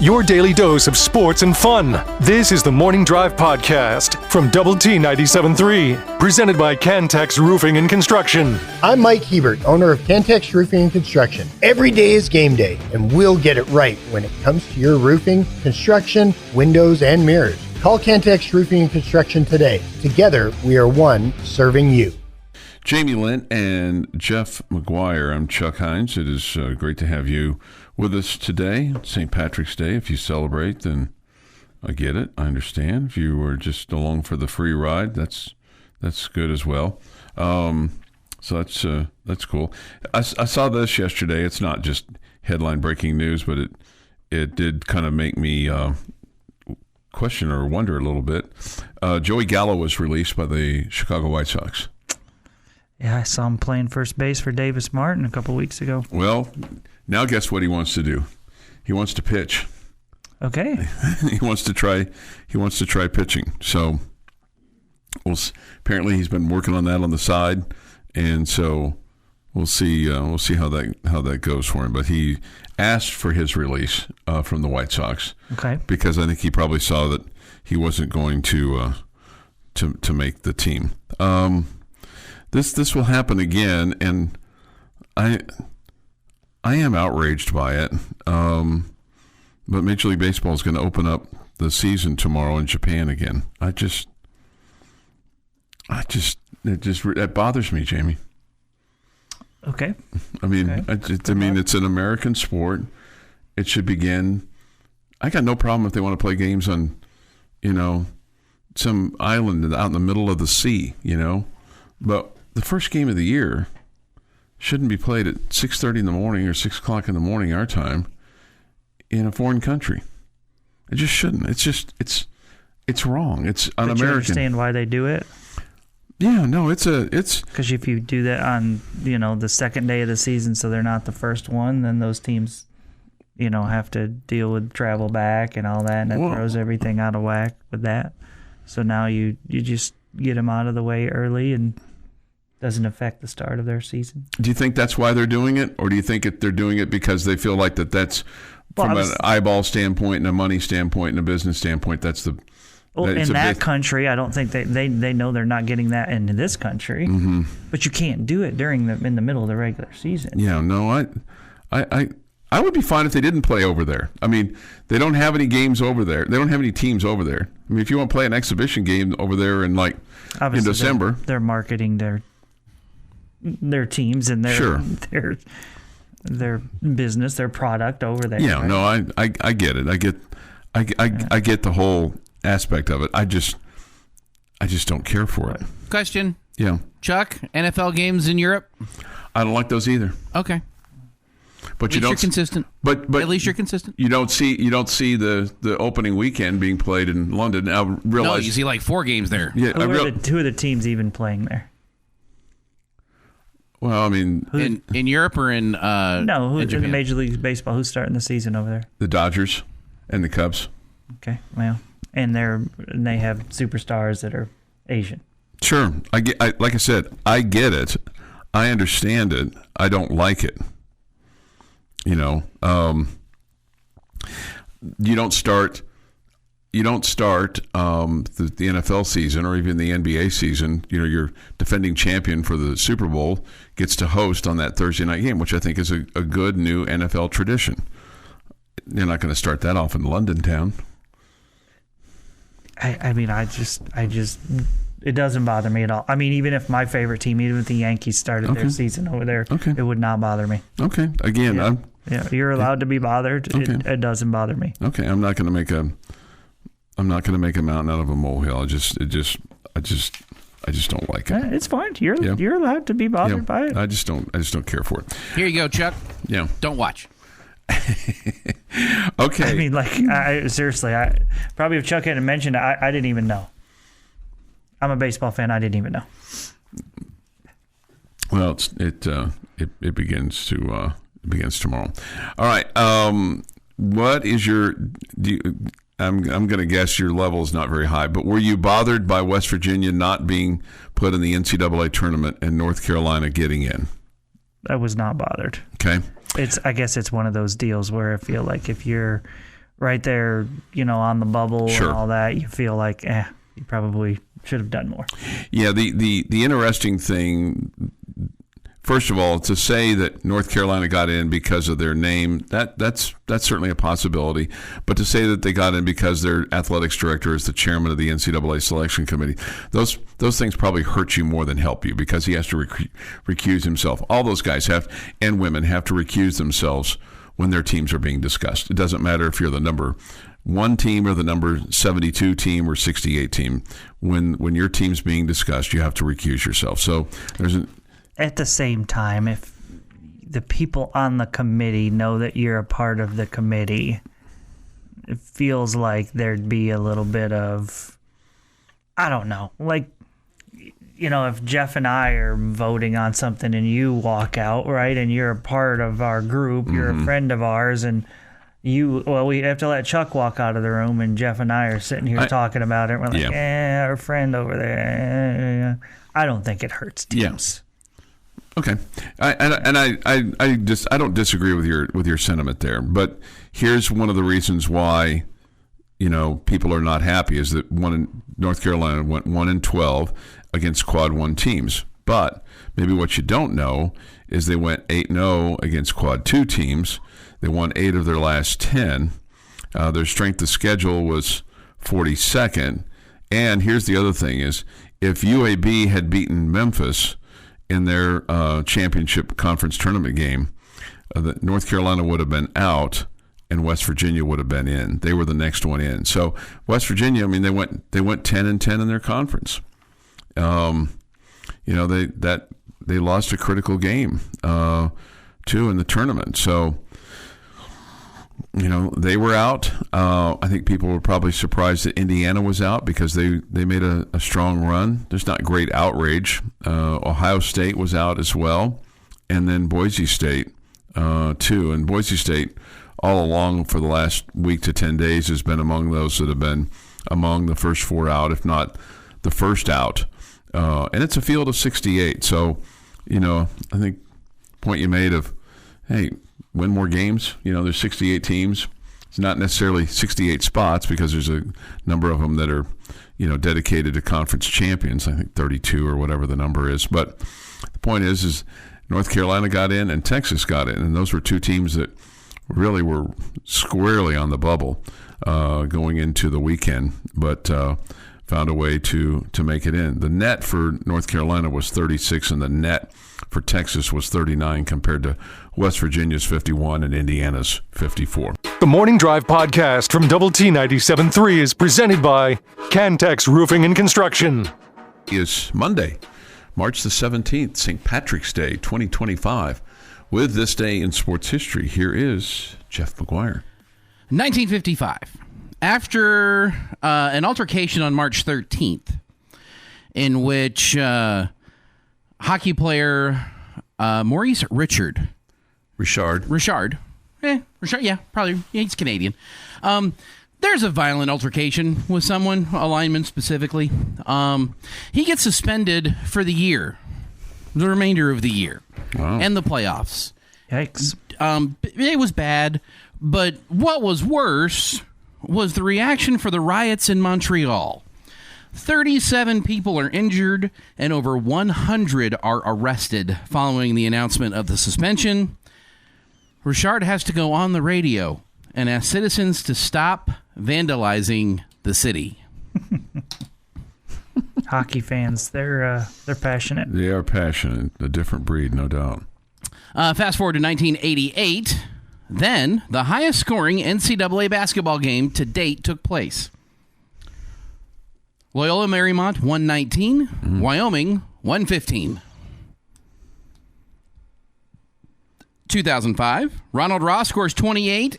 your daily dose of sports and fun. This is the Morning Drive Podcast from Double T 97.3, presented by Cantex Roofing and Construction. I'm Mike Hebert, owner of Cantex Roofing and Construction. Every day is game day, and we'll get it right when it comes to your roofing, construction, windows, and mirrors. Call Cantex Roofing and Construction today. Together, we are one serving you. Jamie Lent and Jeff McGuire. I'm Chuck Heinz. It is great to have you with us today. St. Patrick's Day. If you celebrate, then I get it. I understand. If you were just along for the free ride, that's good as well. So that's cool. I saw this yesterday. It's not just headline breaking news, but it did kind of make me question or wonder a little bit. Joey Gallo was released by the Chicago White Sox. Yeah, I saw him playing first base for Davis Martin a couple weeks ago. Well, now guess what he wants to do? He wants to pitch. Okay. He wants to try pitching. So, apparently he's been working on that on the side, and so we'll see how that goes for him. But he asked for his release from the White Sox. Okay. Because I think he probably saw that he wasn't going to make the team. This will happen again, and I am outraged by it. But Major League Baseball is going to open up the season tomorrow in Japan again. It bothers me, Jamie. Okay. I mean, it's an American sport. It should begin. I got no problem if they want to play games on, some island out in the middle of the sea, But the first game of the year shouldn't be played at 6:30 in the morning or 6 o'clock in the morning our time in a foreign country. It just shouldn't. It's wrong. It's un-American. But you understand why they do it? Yeah, no, it's because if you do that on the second day of the season, so they're not the first one, then those teams have to deal with travel back and all that, and it throws everything out of whack with that. So now you just get them out of the way early and doesn't affect the start of their season. Do you think that's why they're doing it, or do you think they're doing it because they feel like that's from an eyeball standpoint and a money standpoint and a business standpoint? That's the in that country, I don't think they know they're not getting that into this country. Mm-hmm. But you can't do it in the middle of the regular season. Yeah, no, I would be fine if they didn't play over there. I mean, they don't have any games over there. They don't have any teams over there. I mean, if you want to play an exhibition game over there in December, they're marketing their teams and their business, their product over there. Yeah, right? No, I get it. I get the whole aspect of it. I just don't care for it. Question. Yeah. Chuck, NFL games in Europe? I don't like those either. Okay. But you're consistent. But at least you're consistent. You don't see the opening weekend being played in London. I realize. No, you see like 4 games there. Yeah. Who are the teams even playing there? Well, I mean, in Europe or in in the Major League Baseball? Who's starting the season over there? The Dodgers and the Cubs. Okay, well, and they have superstars that are Asian. Sure, like I said, I get it. I understand it. I don't like it. You don't start the NFL season or even the NBA season. Your defending champion for the Super Bowl gets to host on that Thursday night game, which I think is a good new NFL tradition. You're not going to start that off in London town. I mean, I just it doesn't bother me at all. I mean, even if my favorite team, even if the Yankees started their season over there, it would not bother me. Okay. Again, you're allowed to be bothered. Okay. It doesn't bother me. Okay. I'm not going to make a mountain out of a molehill. I just don't like it. It's fine. You're allowed to be bothered by it. I just don't care for it. Here you go, Chuck. Yeah. Don't watch. Okay. I mean, seriously, probably if Chuck hadn't mentioned it, I didn't even know. I'm a baseball fan. I didn't even know. Well, it begins tomorrow. All right. What is your? I'm going to guess your level is not very high, but were you bothered by West Virginia not being put in the NCAA tournament and North Carolina getting in? I was not bothered. Okay. I guess it's one of those deals where I feel like if you're right there, on the bubble Sure. and all that, you feel like, you probably should have done more. Yeah, the interesting thing, first of all, to say that North Carolina got in because of their name, that's certainly a possibility. But to say that they got in because their athletics director is the chairman of the NCAA selection committee, those things probably hurt you more than help you, because he has to recuse himself. All those guys and women have to recuse themselves when their teams are being discussed. It doesn't matter if you're the number 1 team or the number 72 team or 68 team. When your team's being discussed, you have to recuse yourself. So At the same time, if the people on the committee know that you're a part of the committee, it feels like there'd be a little bit of, I don't know, like, if Jeff and I are voting on something and you walk out, right, and you're a part of our group, you're a friend of ours, and we have to let Chuck walk out of the room, and Jeff and I are sitting here talking about it. We're like, our friend over there. I don't think it hurts teams. Yeah. Okay, I don't disagree with your sentiment there, but here's one of the reasons why people are not happy is that North Carolina went 1-12 against Quad 1 teams, but maybe what you don't know is they went 8-0 against Quad 2 teams. They won 8 of their last 10. Their strength of schedule was 42nd. And here's the other thing is, if UAB had beaten Memphis in their championship conference tournament game, North Carolina would have been out and West Virginia would have been in. They were the next one in. So West Virginia, they went 10-10 in their conference. They lost a critical game too in the tournament. So they were out. I think people were probably surprised that Indiana was out because they made a strong run. There's not great outrage. Ohio State was out as well, and then Boise State too. And Boise State all along for the last week to 10 days has been among those that have been among the first 4 out, if not the first out. And it's a field of 68. So, I think the point you made of, hey, win more games. There's 68 teams. It's not necessarily 68 spots because there's a number of them that are, dedicated to conference champions. I think 32 or whatever the number is. But the point is North Carolina got in and Texas got in. And those were 2 teams that really were squarely on the bubble going into the weekend, but found a way to make it in. The net for North Carolina was 36, and the net for Texas was 39 compared to West Virginia's 51 and Indiana's 54. The Morning Drive podcast from Double T 97.3 is presented by Cantex Roofing and Construction. Is Monday, March the 17th, St. Patrick's Day, 2025. With this day in sports history, here is Jeff McGuire. 1955. After an altercation on March 13th, in which hockey player Maurice Richard, yeah, probably, he's Canadian. There's a violent altercation with someone, a lineman specifically. He gets suspended for the remainder of the year, and the playoffs. Yikes. It was bad, but what was worse was the reaction for the riots in Montreal. 37 people are injured and over 100 are arrested following the announcement of the suspension. Richard has to go on the radio and ask citizens to stop vandalizing the city. Hockey fans, they're passionate. They are passionate. A different breed, no doubt. Fast forward to 1988. Then, the highest scoring NCAA basketball game to date took place. Loyola Marymount 119, Wyoming 115. 2005, Ronald Ross scores 28,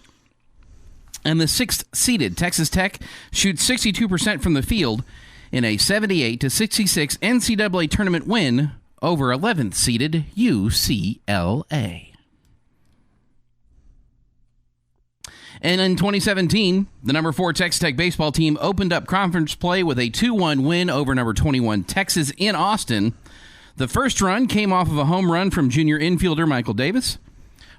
and the 6th-seeded Texas Tech shoots 62% from the field in a 78-66 NCAA tournament win over 11th-seeded UCLA. And in 2017, the number 4 Texas Tech baseball team opened up conference play with a 2-1 win over number 21 Texas in Austin. The first run came off of a home run from junior infielder Michael Davis,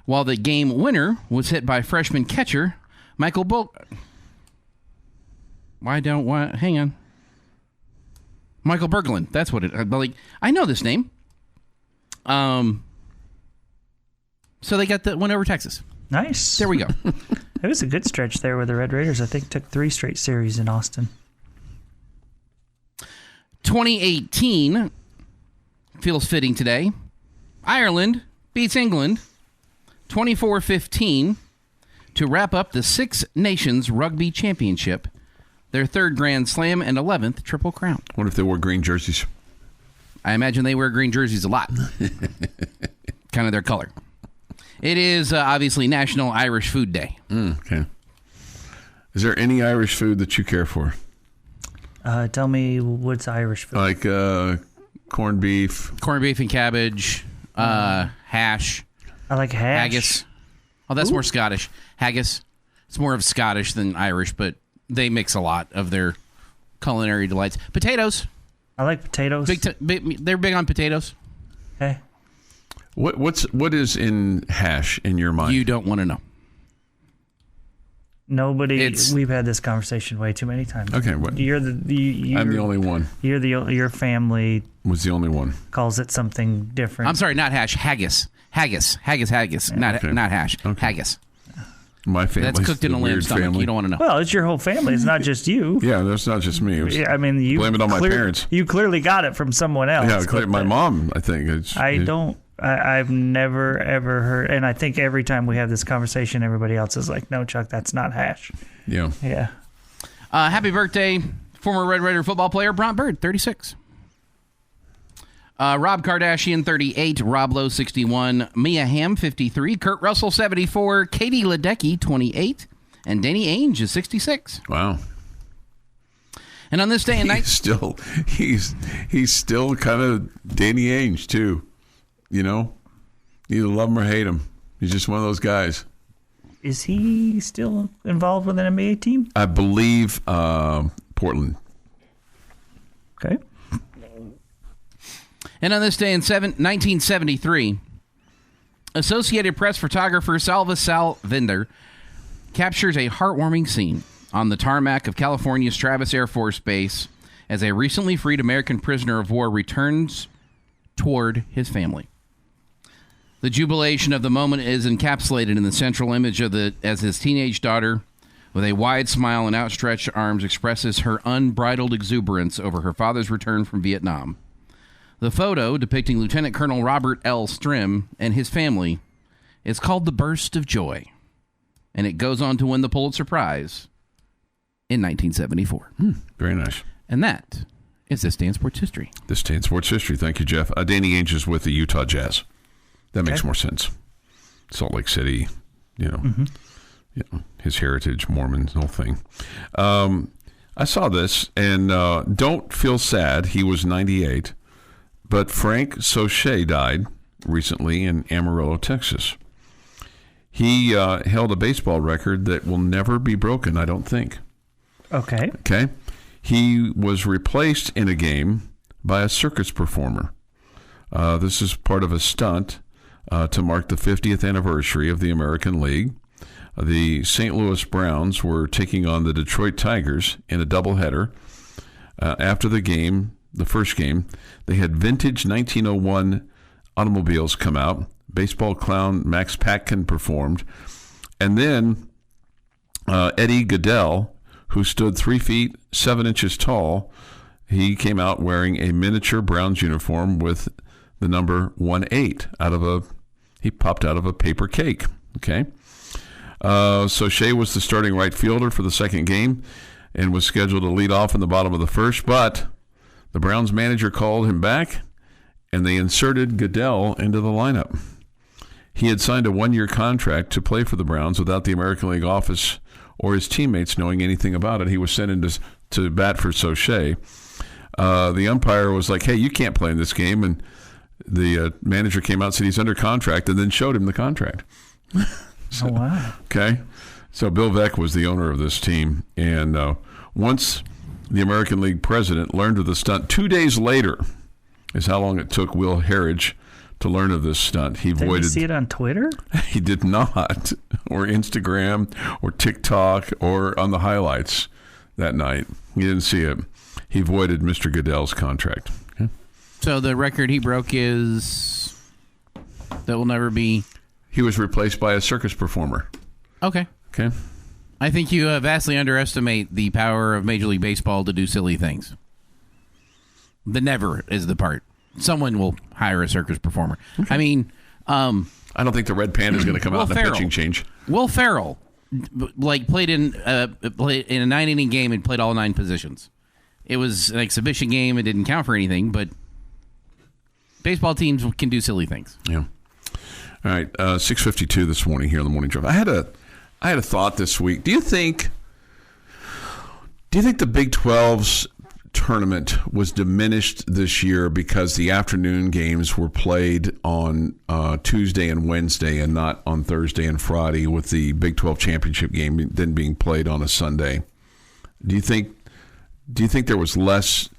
while the game winner was hit by freshman catcher Michael hang on. Michael Berglund. That's what it. I know this name. So they got the went over Texas. Nice. There we go. It was a good stretch there where the Red Raiders, I think, took 3 straight series in Austin. 2018 feels fitting today. Ireland beats England 24-15 to wrap up the Six Nations Rugby Championship, their 3rd Grand Slam and 11th Triple Crown. What if they wore green jerseys? I imagine they wear green jerseys a lot. Kind of their color. It is obviously National Irish Food Day. Okay. Is there any Irish food that you care for? Tell me what's Irish food. Like corned beef. Corned beef and cabbage, hash. I like hash. Haggis. Oh, that's more Scottish. Haggis. It's more of Scottish than Irish, but they mix a lot of their culinary delights. Potatoes. I like potatoes. They're big on potatoes. Okay. What is in hash in your mind? You don't want to know. We've had this conversation way too many times. Okay, what? I'm the only one. Your family Was the only one. calls it something different. I'm sorry, not hash. Haggis. Haggis. Not hash. Okay. Haggis. My family. That's cooked in a lamb's stomach. Family. You don't want to know. Well, it's your whole family. It's not just you. Yeah, that's not just me. Yeah, I mean, you blame it on my parents. You clearly got it from someone else. Yeah, my mom. I think. I've never ever heard, and I think every time we have this conversation, everybody else is like, "No, Chuck, that's not hash." Yeah. Yeah. Happy birthday, former Red Raider football player Bront Bird, 36. Rob Kardashian, 38. Rob Lowe, 61. Mia Hamm, 53. Kurt Russell, 74. Katie Ledecky, 28. And Danny Ainge is 66. Wow. And on this day in he's still kind of Danny Ainge too. You know, you either love him or hate him. He's just one of those guys. Is he still involved with an NBA team? I believe Portland. Okay. And on this day in 1973, Associated Press photographer Salva Salvinder captures a heartwarming scene on the tarmac of California's Travis Air Force Base as a recently freed American prisoner of war returns toward his family. The jubilation of the moment is encapsulated in the central image as his teenage daughter, with a wide smile and outstretched arms, expresses her unbridled exuberance over her father's return from Vietnam. The photo, depicting Lieutenant Colonel Robert L. Strim and his family, is called The Burst of Joy, and it goes on to win the Pulitzer Prize in 1974. Very nice. And that is This Day in Sports History. This Day in Sports History. Thank you, Jeff. Danny Ainge is with the Utah Jazz. That makes more sense. Salt Lake City, his heritage, Mormons, the whole thing. I saw this, and don't feel sad. He was 98. But Frank Sauché died recently in Amarillo, Texas. He held a baseball record that will never be broken, I don't think. Okay. Okay. He was replaced in a game by a circus performer. This is part of a stunt to mark the 50th anniversary of the American League. The St. Louis Browns were taking on the Detroit Tigers in a doubleheader. After the game, the first game, they had vintage 1901 automobiles come out. Baseball clown Max Patkin performed. And then Eddie Goodell, who stood 3 feet 7 inches tall, he came out wearing a miniature Browns uniform with the number 18 he popped out of a paper cake. Okay. Sauché was the starting right fielder for the second game and was scheduled to lead off in the bottom of the first, but the Browns manager called him back and they inserted Goodell into the lineup. He had signed a 1-year contract to play for the Browns without the American League office or his teammates knowing anything about it. He was sent in to bat for Sauché. The umpire was like, hey, you can't play in this game. And the manager came out and said he's under contract and then showed him the contract. Oh, wow. Okay. So Bill Veeck was the owner of this team. And once the American League president learned of the stunt, 2 days later is how long it took Will Harridge to learn of this stunt. He Did you see it on Twitter? He did not, or Instagram, or TikTok, or on the highlights that night. He didn't see it. He voided Mr. Goodell's contract. Okay. So the record he broke is that will never be. He was replaced by a circus performer. Okay. Okay. I think you vastly underestimate the power of Major League Baseball to do silly things. The never is the part. Someone will hire a circus performer. Okay. I mean, I don't think the red panda is going to come out in a pitching change. Will Ferrell, played in a 9-inning game and played all 9 positions. It was an exhibition game. It didn't count for anything, but baseball teams can do silly things. Yeah. All right. 6:52 this morning here on the Morning Drive. I had a thought this week. Do you think the Big 12's tournament was diminished this year because the afternoon games were played on Tuesday and Wednesday and not on Thursday and Friday, with the Big 12 championship game then being played on a Sunday? Do you think there was less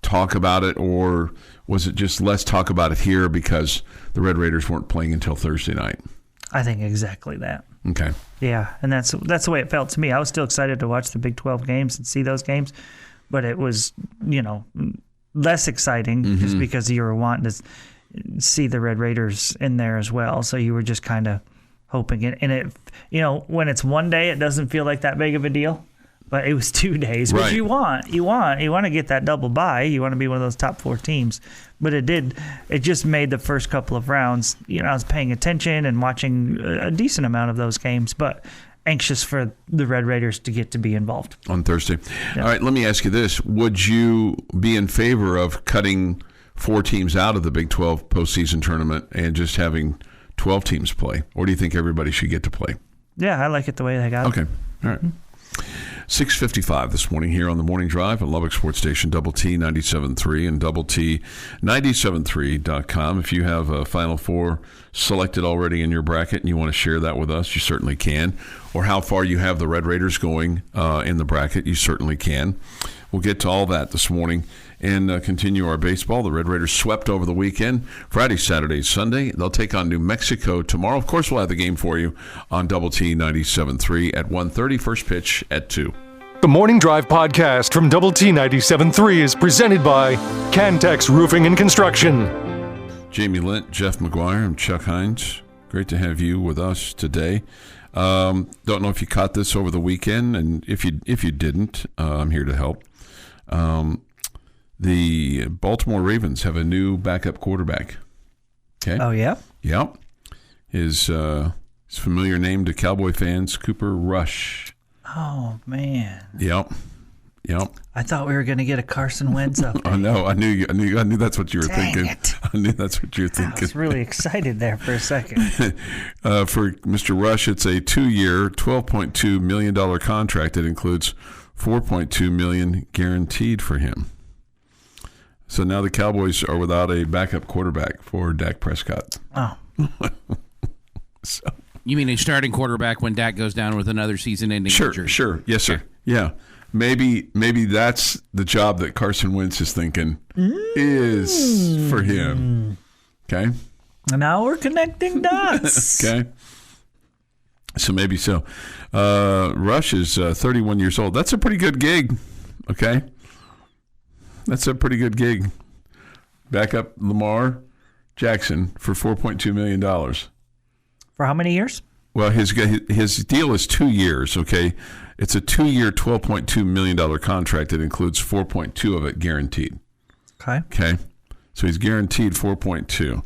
talk about it, or was it just less talk about it here because the Red Raiders weren't playing until Thursday night? I think exactly that. Okay. Yeah, and that's the way it felt to me. I was still excited to watch the Big 12 games and see those games, but it was, less exciting just because you were wanting to see the Red Raiders in there as well. So you were just kind of hoping it. And it, when it's one day, it doesn't feel like that big of a deal. But it was 2 days, which right. you want to get that double bye. You want to be one of those top 4 teams. But it just made the first couple of rounds. I was paying attention and watching a decent amount of those games, but anxious for the Red Raiders to get to be involved on Thursday. Yeah. All right, let me ask you this. Would you be in favor of cutting 4 teams out of the Big 12 postseason tournament and just having 12 teams play? Or do you think everybody should get to play? Yeah, I like it the way they got it. Okay, all right. 6:55 this morning here on the Morning Drive at Lubbock Sports Station, Double T 97.3 and Double T 97.3.com. If you have a Final Four selected already in your bracket and you want to share that with us, you certainly can. Or how far you have the Red Raiders going in the bracket, you certainly can. We'll get to all that this morning and continue our baseball. The Red Raiders swept over the weekend, Friday, Saturday, Sunday. They'll take on New Mexico tomorrow. Of course, we'll have the game for you on Double T 97.3 at 1:30. First pitch at 2. The Morning Drive podcast from Double T 97.3 is presented by Cantex Roofing and Construction. Jamie Lent, Jeff McGuire, I'm Chuck Heinz. Great to have you with us today. Don't know if you caught this over the weekend, and if you didn't, I'm here to help. The Baltimore Ravens have a new backup quarterback. Okay. Oh, yeah? Yep. His familiar name to Cowboy fans, Cooper Rush. Oh, man. Yep. I thought we were going to get a Carson Wentz up. I know. I knew that's what you were Dang thinking. it. I knew that's what you were thinking. I was really excited there for a second. For Mr. Rush, it's a 2-year, $12.2 million contract that includes $4.2 million guaranteed for him. So now the Cowboys are without a backup quarterback for Dak Prescott. Oh. So. You mean a starting quarterback when Dak goes down with another season-ending injury? Sure. Yes, sir. Yeah. Maybe that's the job that Carson Wentz is thinking is for him. Okay? Now we're connecting dots. Okay. So maybe so. Rush is 31 years old. That's a pretty good gig. Okay? That's a pretty good gig. Back up Lamar Jackson for $4.2 million. For how many years? Well, his deal is 2 years, okay? It's a 2-year, $12.2 million contract that includes 4.2 of it guaranteed. Okay? So he's guaranteed 4.2.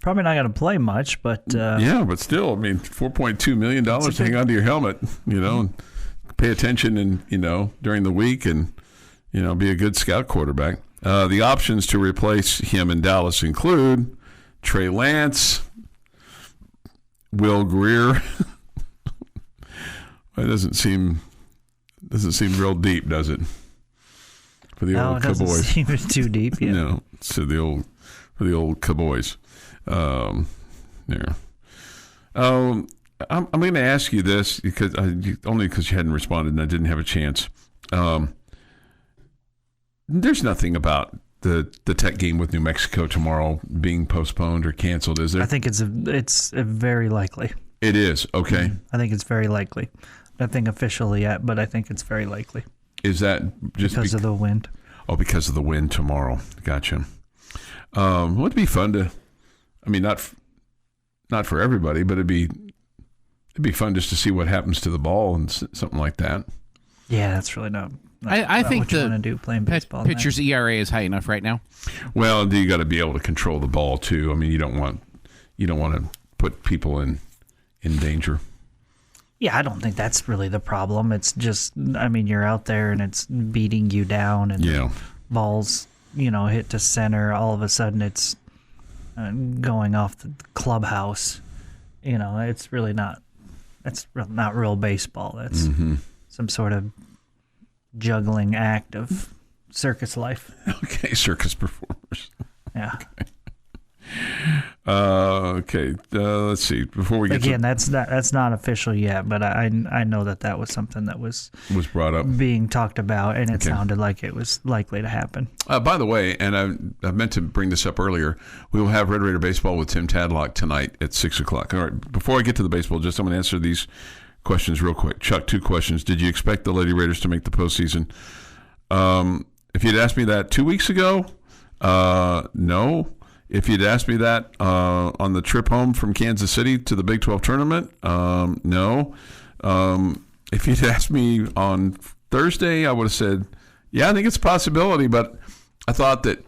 Probably not going to play much, but... yeah, but still, I mean, $4.2 million, hang on to your helmet, and pay attention and, during the week and, be a good scout quarterback. The options to replace him in Dallas include Trey Lance, Will Greer. It doesn't seem real deep, does it? For the old Cowboys. No, it doesn't seem too deep. Yeah. No, for the old Cowboys. I'm going to ask you this because only because you hadn't responded and I didn't have a chance. There's nothing about the Tech game with New Mexico tomorrow being postponed or canceled? Is there? I think it's very likely. It is. Okay. I think it's very likely. Nothing officially yet, but I think it's very likely. Is that just because of the wind? Oh, because of the wind tomorrow. Gotcha. Would it be fun to? I mean, not for everybody, but it'd be fun just to see what happens to the ball and something like that. Yeah, that's really not I think what you want to do playing baseball. Pitcher's ERA is high enough right now. Well, you got to be able to control the ball too. I mean, you don't want to put people in danger. Yeah, I don't think that's really the problem. It's just, I mean, you're out there and it's beating you down, and balls, hit to center. All of a sudden, it's going off the clubhouse. It's really not. That's not real baseball. That's some sort of juggling act of circus life. Okay, circus performers. Yeah. Okay. Let's see. Before we get that's not official yet, but I know that was something that was brought up, being talked about, and it sounded like it was likely to happen. By the way, and I meant to bring this up earlier, we will have Red Raider baseball with Tim Tadlock tonight at 6:00. All right. Before I get to the baseball, I'm going to answer these questions real quick. Chuck, 2 questions. Did you expect the Lady Raiders to make the postseason? If you'd asked me that 2 weeks ago, no. If you'd asked me that on the trip home from Kansas City to the Big 12 tournament, no. If you'd asked me on Thursday, I would have said, yeah, I think it's a possibility, but I thought that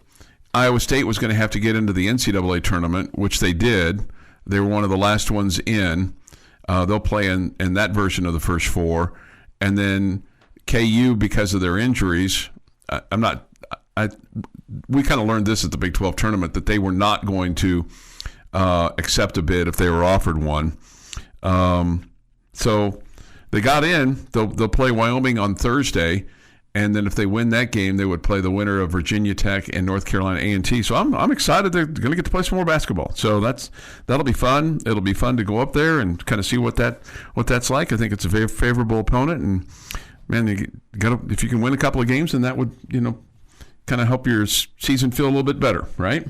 Iowa State was going to have to get into the NCAA tournament, which they did. They were one of the last ones in. They'll play in that version of the first 4. And then KU, because of their injuries, we kind of learned this at the Big 12 tournament, that they were not going to accept a bid if they were offered one. So they got in. They'll play Wyoming on Thursday, and then if they win that game, they would play the winner of Virginia Tech and North Carolina A&T. So I'm excited they're going to get to play some more basketball. So that'll be fun. It'll be fun to go up there and kind of see what that's like. I think it's a very favorable opponent, and man, if you can win a couple of games, then that would kind of help your season feel a little bit better, right?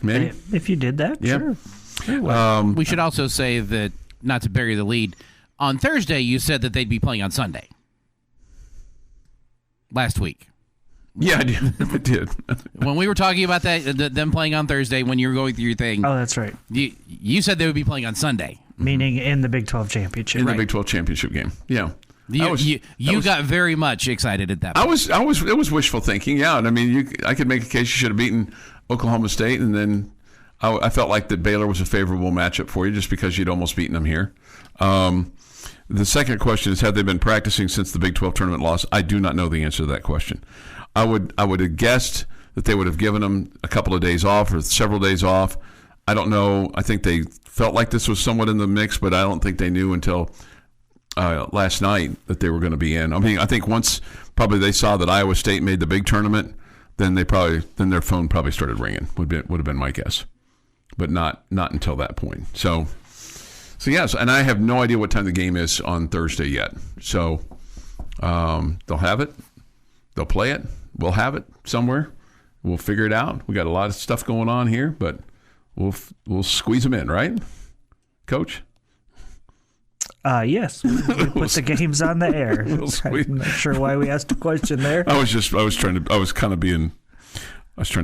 Maybe if you did that, yeah. Sure. We should also say that, not to bury the lead, on Thursday you said that they'd be playing on Sunday. Last week. Yeah, I did. When we were talking about that, them playing on Thursday, when you were going through your thing. Oh, that's right. You said they would be playing on Sunday. Meaning in the Big 12 championship. In the Big 12 championship game, yeah. You got very much excited at that point. It was wishful thinking, yeah. And I mean, I could make a case you should have beaten Oklahoma State, and then I felt like that Baylor was a favorable matchup for you just because you'd almost beaten them here. The second question is, have they been practicing since the Big 12 tournament loss? I do not know the answer to that question. I would have guessed that they would have given them a couple of days off or several days off. I don't know. I think they felt like this was somewhat in the mix, but I don't think they knew until last night that they were going to be in. I mean, I think once probably they saw that Iowa State made the big tournament, then their phone probably started ringing. Would have been my guess, but not until that point. So yes, and I have no idea what time the game is on Thursday yet. So they'll have it, they'll play it, we'll have it somewhere. We'll figure it out. We got a lot of stuff going on here, but we'll squeeze them in, right, Coach? Yes, we put the games on the air. I'm not sure why we asked a question there. I was trying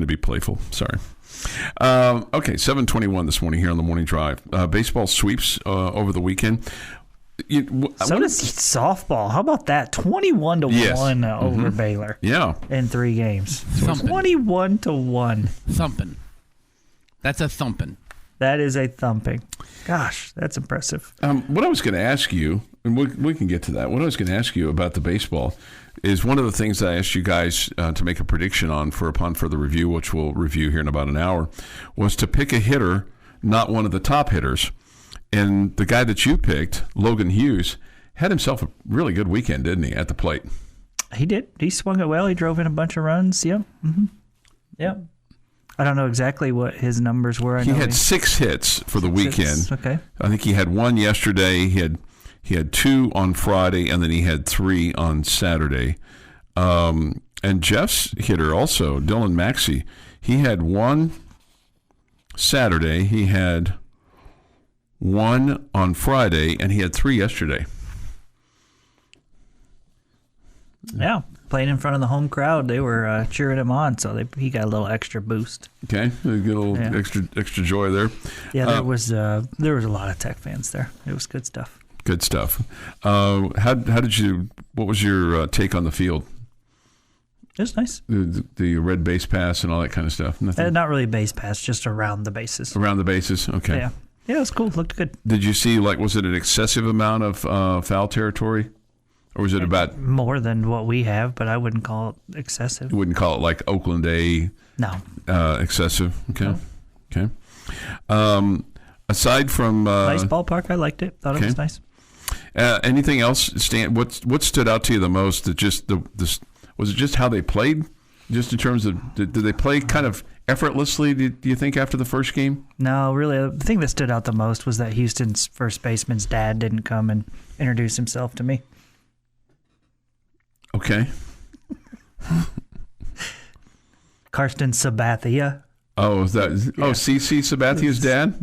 to be playful. Sorry. Okay, 7:21 this morning here on the Morning Drive. Baseball sweeps over the weekend. So does softball. How about that? 21-1 over Baylor. Yeah, in 3 games. 21-1. Thumping. That's a thumping. That is a thumping. Gosh, that's impressive. What I was going to ask you, and we can get to that. What I was going to ask you about the baseball is one of the things that I asked you guys to make a prediction on upon further review, which we'll review here in about an hour, was to pick a hitter, not one of the top hitters. And the guy that you picked, Logan Hughes, had himself a really good weekend, didn't he, at the plate? He did. He swung it well. He drove in a bunch of runs. Yep. Mm-hmm. Yep. I don't know exactly what his numbers were. He had 6 hits for the weekend. Okay. I think he had 1 yesterday. He had 2 on Friday, and then he had 3 on Saturday. And Jeff's hitter also, Dylan Maxey, he had one Saturday, he had one on Friday, and he had 3 yesterday. Yeah, playing in front of the home crowd, they were cheering him on, so he got a little extra boost. Okay, a little extra joy there. Yeah, there was a lot of Tech fans there. It was good stuff. Good stuff. What was your take on the field? It was nice. The red base pass and all that kind of stuff? Nothing? Not really base pass, just around the bases. Around the bases? Okay. Yeah, it was cool. Looked good. Did you see, was it an excessive amount of foul territory? Or was it about... More than what we have, but I wouldn't call it excessive. You wouldn't call it like Oakland A? No. Excessive? Okay. No. Okay. Aside from... nice ballpark. I liked it. Thought it was nice. Anything else, Stan? What stood out to you the most? That just was it just how they played? Just in terms of did they play kind of effortlessly? Do you think after the first game? No, really. The thing that stood out the most was that Houston's first baseman's dad didn't come and introduce himself to me. Okay. Karsten Sabathia. Oh, is that? Yeah. Oh, CC Sabathia's dad?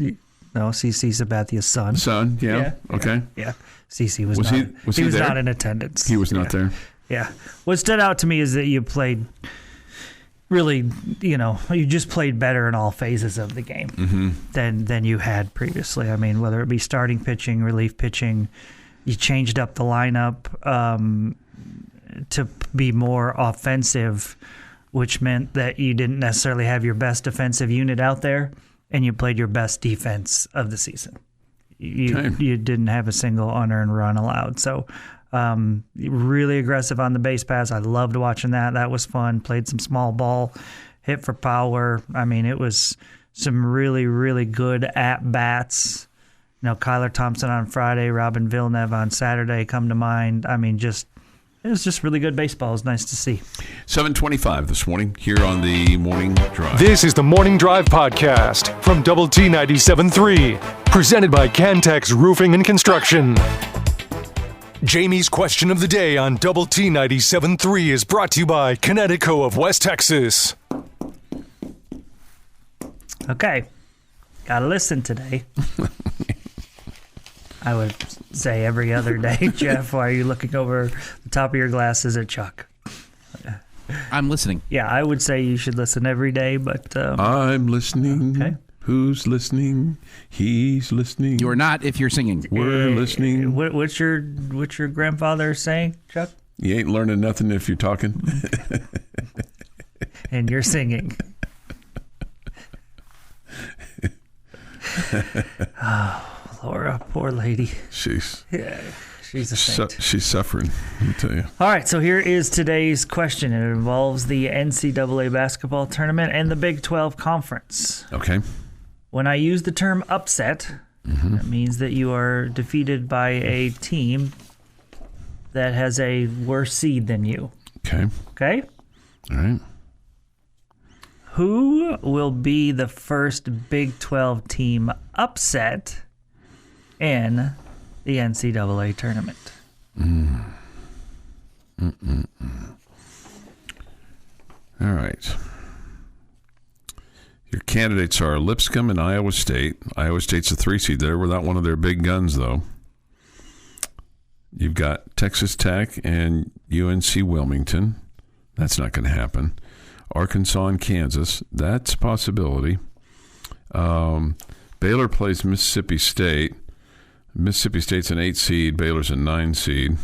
No, CC Sabathia's son. Son, yeah. Okay. Yeah. CC was he was not in attendance. He was not there. Yeah. What stood out to me is that you played really, you just played better in all phases of the game than you had previously. I mean, whether it be starting pitching, relief pitching, you changed up the lineup to be more offensive, which meant that you didn't necessarily have your best defensive unit out there, and you played your best defense of the season. You didn't have a single unearned run allowed. So really aggressive on the base pass. I loved watching that. That was fun. Played some small ball, hit for power. I mean, it was some really, really good at-bats. Kyler Thompson on Friday, Robin Villeneuve on Saturday come to mind. I mean, it was just really good baseball. It was nice to see. 7:25 this morning here on the Morning Drive. This is the Morning Drive podcast from Double T 97.3, presented by Cantex Roofing and Construction. Jamie's question of the day on Double T 97.3 is brought to you by Connecticut of West Texas. Okay, gotta listen today. I would say every other day. Jeff, why are you looking over the top of your glasses at Chuck? I'm listening. Yeah, I would say you should listen every day, but... I'm listening. Okay. Who's listening? He's listening. You're not if you're singing. We're listening. What's your grandfather saying, Chuck? You ain't learning nothing if you're talking. And you're singing. Oh, Laura, poor lady. She's a saint. She's suffering, let me tell you. All right, so here is today's question. It involves the NCAA basketball tournament and the Big 12 Conference. Okay. When I use the term upset, that means that you are defeated by a team that has a worse seed than you. Okay. Okay? All right. Who will be the first Big 12 team upset in the NCAA tournament? All right. Your candidates are Lipscomb and Iowa State. Iowa State's a 3 seed there. We're not one of their big guns, though. You've got Texas Tech and UNC Wilmington. That's not going to happen. Arkansas and Kansas. That's a possibility. Baylor plays Mississippi State. Mississippi State's an 8 seed. Baylor's a 9 seed.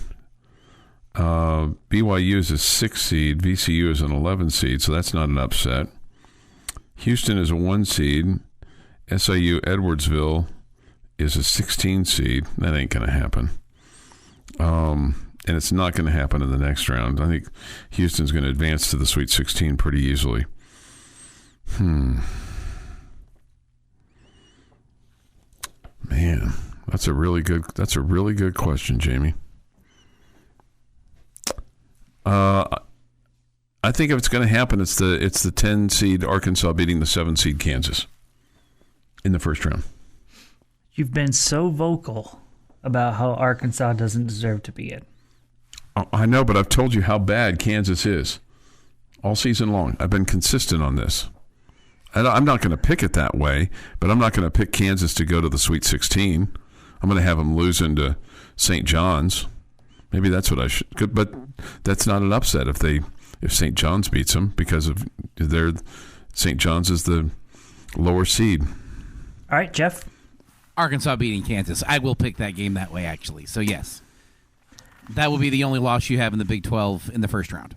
BYU is a 6 seed. VCU is an 11 seed, so that's not an upset. Houston is a 1 seed. SIU Edwardsville is a 16 seed. That ain't going to happen. And it's not going to happen in the next round. I think Houston's going to advance to the Sweet 16 pretty easily. Man, that's a really good question, Jamie. I think if it's going to happen, it's the 10 seed Arkansas beating the 7 seed Kansas in the first round. You've been so vocal about how Arkansas doesn't deserve to be in. I know, but I've told you how bad Kansas is. all season long. I've been consistent on this. I'm not going to pick it that way, but I'm not going to pick Kansas to go to the Sweet 16. I'm going to have them losing to St. John's. Maybe that's what I should. But that's not an upset if St. John's beats them because of St. John's is the lower seed. All right, Jeff. Arkansas beating Kansas. I will pick that game that way, actually. So, yes. That will be the only loss you have in the Big 12 in the first round.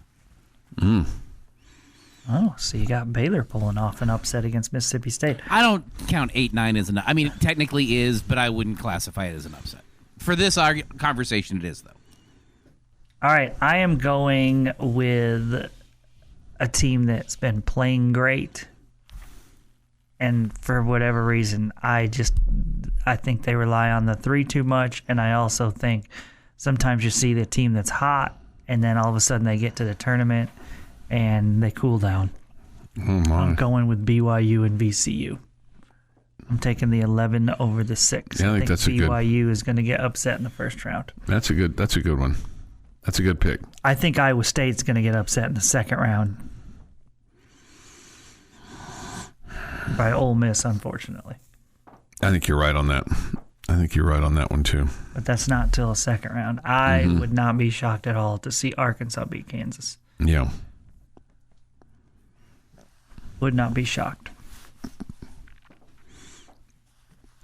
Oh, so you got Baylor pulling off an upset against Mississippi State. I don't count 8-9 as an. I mean, it technically is, but I wouldn't classify it as an upset. For this conversation, it is, though. All right, I am going with a team that's been playing great, and for whatever reason, I think they rely on the 3 too much, and I also think sometimes you see the team that's hot, and then all of a sudden they get to the tournament, and they cool down. Oh my. I'm going with BYU and VCU. I'm taking the 11 over the 6. Yeah, I think that's BYU is going to get upset in the first round. That's a good one. That's a good pick. I think Iowa State's going to get upset in the second round by Ole Miss, unfortunately. I think you're right on that. I think you're right on that one too. But that's not till the second round. I would not be shocked at all to see Arkansas beat Kansas. Yeah. Would not be shocked.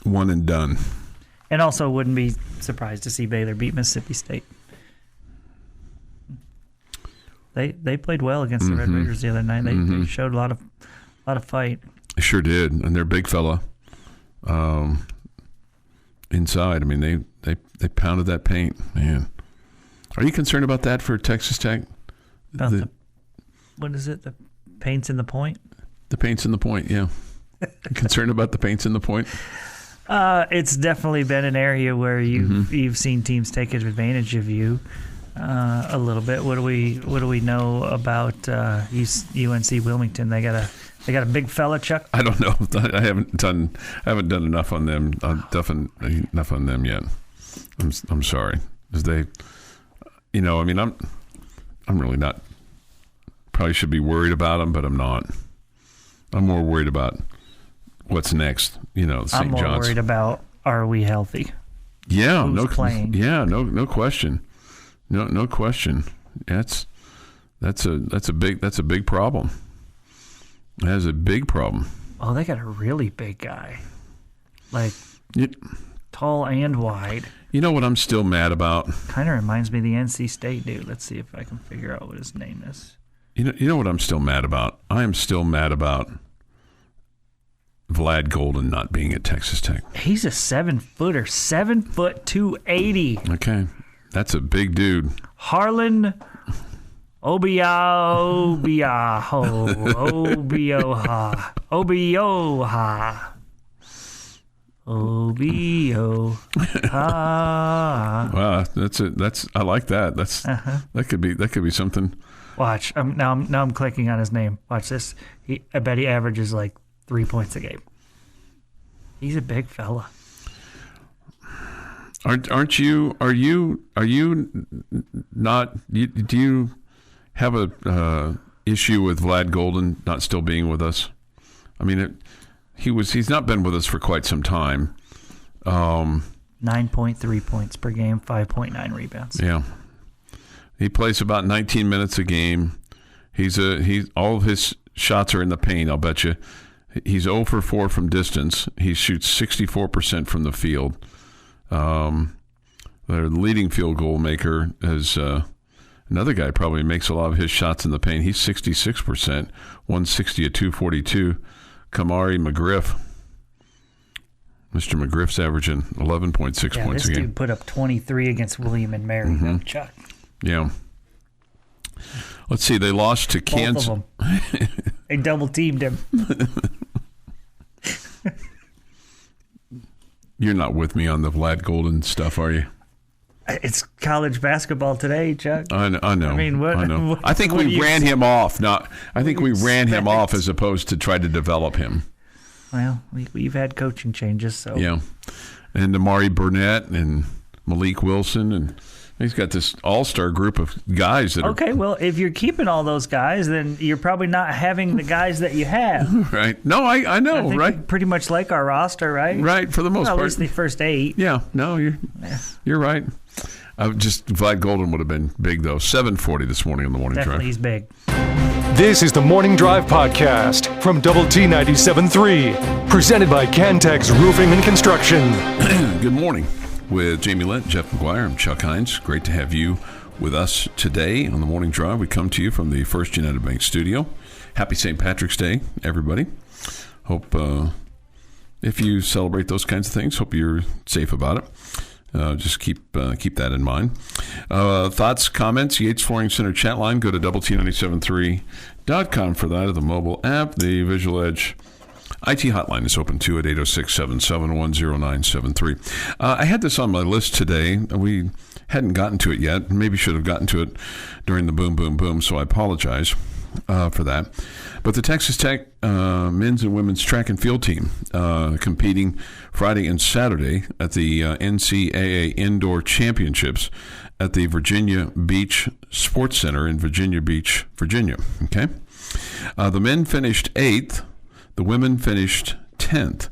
One and done. And also wouldn't be surprised to see Baylor beat Mississippi State. They played well against the Red Raiders the other night. They showed a lot of fight. They sure did, and they're a big fella. Inside, I mean, they pounded that paint, man. Are you concerned about that for Texas Tech? About what is it? The paints in the point? The paints in the point, yeah. Concerned about the paints in the point? It's definitely been an area where you've seen teams take advantage of you a little bit. What do we know about UNC Wilmington? They got a big fella, Chuck. I don't know. I haven't done enough on them. Definitely enough on them yet. I'm sorry. Because they, I mean, I'm really not. Probably should be worried about them, but I'm not. I'm more worried about what's next. St. John's. I'm more worried about, are we healthy? Yeah, Who's playing? Yeah, no question. No question. That's a big problem. That is a big problem. Oh, they got a really big guy, like tall and wide. You know what I'm still mad about? Kind of reminds me of the NC State dude. Let's see if I can figure out what his name is. You know what I'm still mad about? I am still mad about Vlad Golden not being at Texas Tech. He's a 7-footer, 7 foot 280. Okay, that's a big dude. Harlan Obioha. Wow, that's I like that. That could be something. Watch. Now I'm clicking on his name. Watch this. I bet he averages like 3 points a game. He's a big fella. Aren't you? Are you not? Do you have a issue with Vlad Golden not still being with us? I mean, he's not been with us for quite some time. 9.3 points per game, 5.9 rebounds. Yeah, he plays about 19 minutes a game. He's all of his shots are in the paint. I'll bet you. He's 0 for 4 from distance. He shoots 64% from the field. Their leading field goal maker is another guy probably makes a lot of his shots in the paint. He's 66%, 160 at 242. Kamari McGriff. Mr. McGriff's averaging 11.6 points a game. This dude put up 23 against William and Mary. Chuck. Yeah. Let's see. They lost to Kansas. Both of them. They double teamed him. You're not with me on the Vlad Golden stuff, are you? It's college basketball today, Chuck. I know. I mean, what? I know. What, I think we ran him off. I think we ran him off as opposed to try to develop him. Well, we've had coaching changes, so yeah. And Amari Burnett and Malik Wilson and He's got this all-star group of guys that Okay, well, if you're keeping all those guys, then you're probably not having the guys that you have. Right. No, I know, I think right? we pretty much like our roster, right? Right, for the most Well, part. at least the first 8. Yeah, no, you're right. I'm just Vlad Golden would have been big, though. 7:40 this morning on the morning Definitely drive. he's big. This is the Morning Drive Podcast from Double T 97.3, presented by Cantex Roofing and Construction. Good morning with Jamie Lent, Jeff McGuire. I'm Chuck Heinz. Great to have you with us today on the morning drive. We come to you from the First United Bank studio. Happy St. Patrick's Day, everybody. Hope if you celebrate those kinds of things, hope you're safe about it. Just keep that in mind. Thoughts, comments, Yates Flooring Center chat line. Go to doublet973.com for that, or the mobile app. The Visual Edge IT hotline is open too at 806-771-0973. I had this on my list today. We hadn't gotten to it yet. Maybe should have gotten to it during the boom, boom, boom, so I apologize for that. But the Texas Tech men's and women's track and field team competing Friday and Saturday at the NCAA Indoor Championships at the Virginia Beach Sports Center in Virginia Beach, Virginia. Okay, the men finished 8th. The women finished 10th.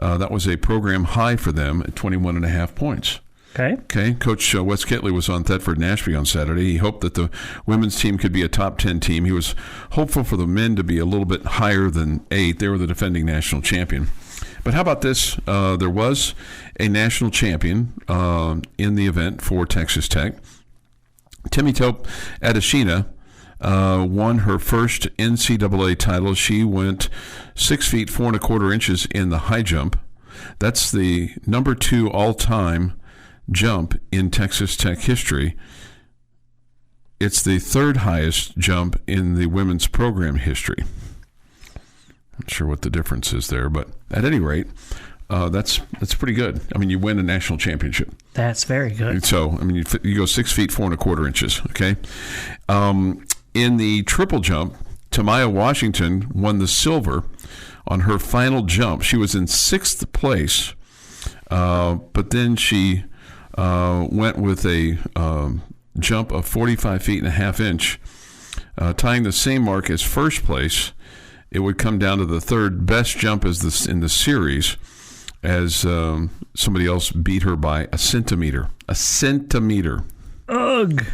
That was a program high for them at 21.5 points. Okay. Coach Wes Kitley was on Thetford and Ashby on Saturday. He hoped that the women's team could be a top 10 team. He was hopeful for the men to be a little bit higher than 8. They were the defending national champion. But how about this? There was a national champion in the event for Texas Tech. Temitope Adeshina won her first NCAA title. She went 6 feet 4 1/4 inches in the high jump. That's the number 2 all-time jump in Texas Tech history. It's the 3rd highest jump in the women's program history. Not sure what the difference is there, but at any rate, that's pretty good. I mean, you win a national championship. That's very good. So, I mean, you go 6 feet 4 1/4 inches. Okay. In the triple jump, Tamaya Washington won the silver on her final jump. She was in 6th place, but then she went with a jump of 45 feet and a half inch, tying the same mark as first place. It would come down to the 3rd best jump in the series, as somebody else beat her by a centimeter. A centimeter. Ugh.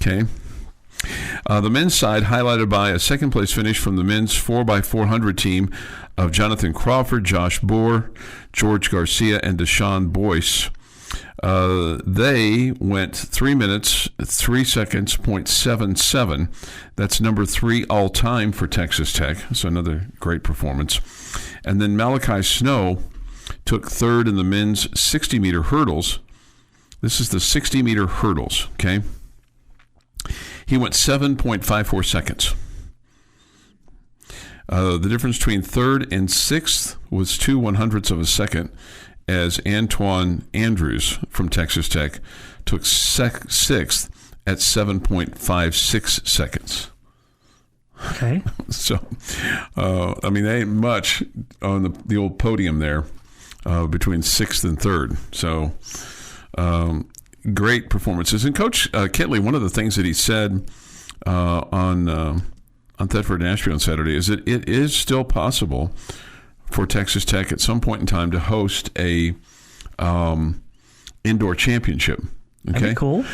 Okay. The men's side highlighted by a second-place finish from the men's 4x400 team of Jonathan Crawford, Josh Bohr, George Garcia, and Deshaun Boyce. They went 3 minutes, 3 seconds, .77. That's number 3 all-time for Texas Tech, so another great performance. And then Malachi Snow took 3rd in the men's 60-meter hurdles. This is the 60-meter hurdles, okay? He went 7.54 seconds. The difference between 3rd and 6th was 2 1/100ths of a second, as Antoine Andrews from Texas Tech took 6th at 7.56 seconds. Okay. So, I mean, they ain't much on the old podium there between 6th and 3rd. So, great performances. And Coach Kitley, one of the things that he said on Thetford and Ashby on Saturday is that it is still possible for Texas Tech at some point in time to host a indoor championship. Okay, That'd be cool.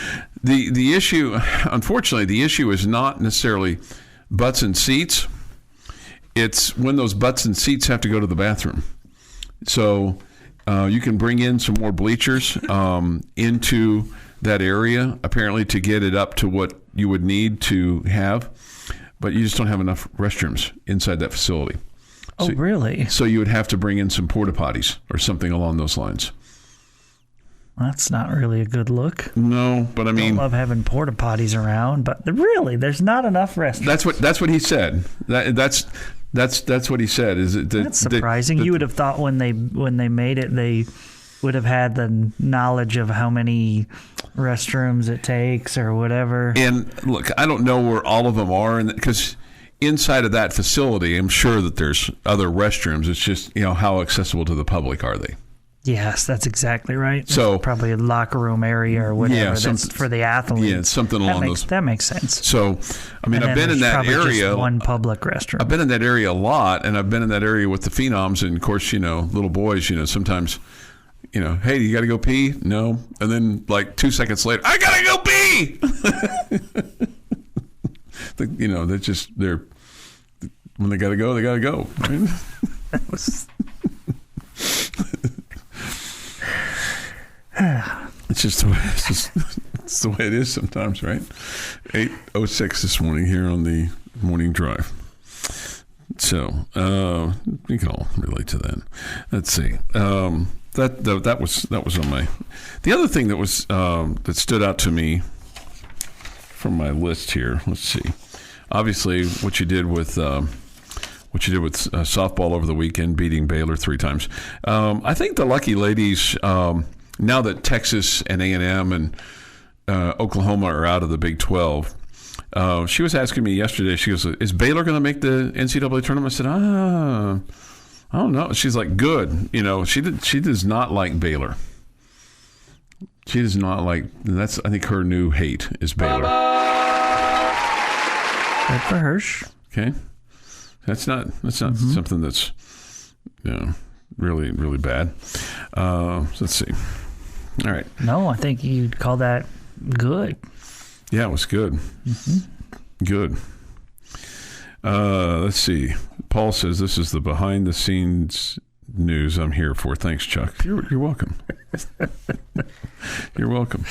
The issue, unfortunately, the issue is not necessarily butts and seats. It's when those butts and seats have to go to the bathroom. So you can bring in some more bleachers into that area, apparently, to get it up to what you would need to have, but you just don't have enough restrooms inside that facility. Oh, really? So you would have to bring in some porta potties or something along those lines. That's not really a good look. No, but I mean, I love having porta potties around, but really, there's not enough restrooms. That's what he said. That's what he said. That's surprising. You would have thought when they made it, they would have had the knowledge of how many restrooms it takes or whatever. And look, I don't know where all of them are, because inside of that facility, I'm sure that there's other restrooms. It's just, how accessible to the public are they? Yes, that's exactly right. So There's probably a locker room area or whatever that's for the athletes. Yeah, something along those. That makes sense. So, I mean, I've been in that area. Just one public restroom. I've been in that area a lot, and I've been in that area with the phenoms, and of course, little boys, sometimes, hey, you got to go pee? No, and then like 2 seconds later, I gotta go pee. They're when they gotta go, they gotta go. Right? That was. It's just it's the way it is sometimes, right? 8:06 this morning here on the morning drive. So you can all relate to that. Let's see. That was on my. The other thing that was that stood out to me from my list here. Let's see. Obviously, what you did with softball over the weekend, beating Baylor 3 times. I think the lucky ladies. Now that Texas and A&M and Oklahoma are out of the Big 12, she was asking me yesterday, she goes, is Baylor going to make the NCAA tournament? I said, I don't know. She's like, good. She does not like Baylor. She does not like, that's, I think, her new hate is Baylor. Good for Hirsch. Okay. That's not something that's, really, really bad. Let's see. All right. No, I think you'd call that good. Yeah, it was good. Mm-hmm. Good. Let's see. Paul says this is the behind-the-scenes news I'm here for. Thanks, Chuck. You're welcome. You're welcome.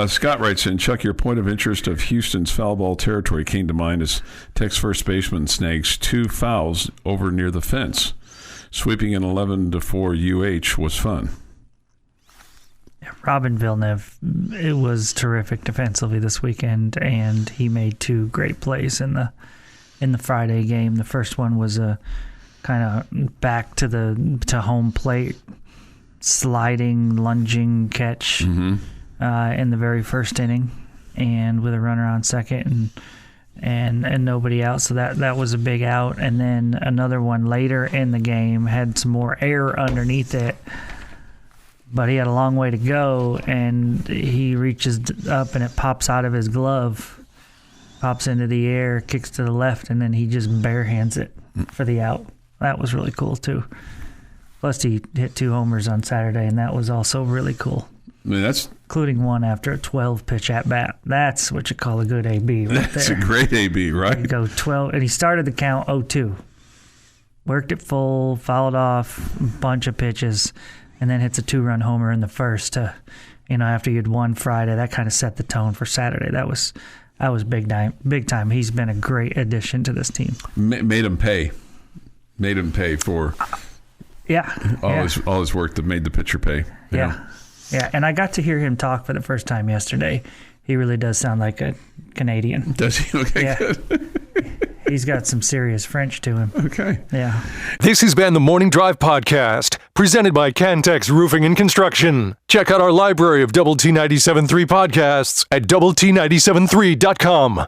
Scott writes in, Chuck, your point of interest of Houston's foul ball territory came to mind as Tech's first baseman snags 2 fouls over near the fence. Sweeping an 11-4 UH was fun. Robin Villeneuve, it was terrific defensively this weekend, and he made 2 great plays in the Friday game. The first one was a kind of back to home plate, sliding, lunging catch in the very first inning, and with a runner on second and nobody out, so that was a big out. And then another one later in the game had some more air underneath it, but he had a long way to go, and he reaches up and it pops out of his glove, pops into the air, kicks to the left, and then he just barehands it for the out. That was really cool too. Plus he hit 2 homers on Saturday, and that was also really cool. I mean, that's including one after a 12-pitch at-bat. That's what you call a good AB right that's there. A great AB, right? You go 12, and he started the count 0-2. Worked it full, followed off a bunch of pitches, and then hits a 2-run homer in the first to, after you'd won Friday. That kind of set the tone for Saturday. That was big time. He's been a great addition to this team. Made him pay for all his work that made the pitcher pay. Yeah, and I got to hear him talk for the first time yesterday. He really does sound like a Canadian. Does he? Okay, good. He's got some serious French to him. Okay. Yeah. This has been the Morning Drive Podcast, presented by Cantex Roofing and Construction. Check out our library of Double T 97.3 podcasts at doublet973.com.